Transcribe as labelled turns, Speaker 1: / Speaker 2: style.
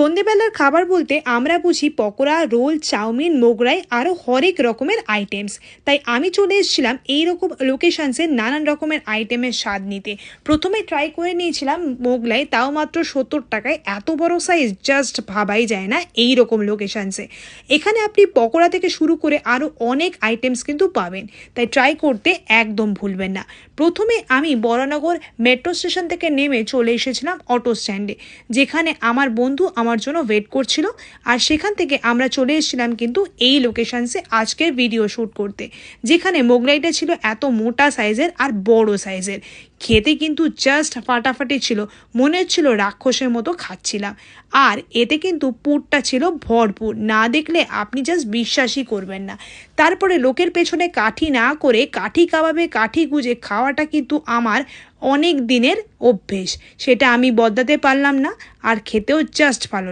Speaker 1: সন্ধেবেলার খাবার বলতে আমরা বুঝি পকোড়া, রোল, চাউমিন, মোগলাই আরও হরেক রকমের আইটেমস। তাই আমি চলে এসেছিলাম এইরকম লোকেশনসে নানান রকমের আইটেমের স্বাদ নিতে। প্রথমে ট্রাই করে নিয়েছিলাম মোগলাই, তাও মাত্র 70 টাকায়। এত বড় সাইজ জাস্ট ভাবাই যায় না এই রকম লোকেশনসে। এখানে আপনি পকোড়া থেকে শুরু করে আরও অনেক আইটেমস কিন্তু পাবেন, তাই ট্রাই করতে একদম ভুলবেন না। প্রথমে আমি বরানগর মেট্রো স্টেশন থেকে নেমে চলে এসেছিলাম অটো স্ট্যান্ডে, যেখানে আমার বন্ধু আমার জন্য ওয়েট করছিল। আর সেখান থেকে আমরা চলে এসেছিলাম কিন্তু এই লোকেশনসে আজকের ভিডিও শ্যুট করতে, যেখানে মোগলাইটা ছিল এত মোটা সাইজের আর বড় সাইজের। খেতে কিন্তু জাস্ট ফাটাফাটি ছিল, মনে হচ্ছিল রাক্ষসের মতো খাচ্ছিলাম। আর এতে কিন্তু পুরটা ছিল ভরপুর, না দেখলে আপনি জাস্ট বিশ্বাসই করবেন না। তারপরে লোকের পেছনে কাঠি না করে কাঠি কাবাবে কাঠি গুঁজে খাওয়াটা কিন্তু আমার অনেক দিনের অভ্যেস। সেটা আমি বদলাতে পারলাম না, আর খেতেও জাস্ট ভালো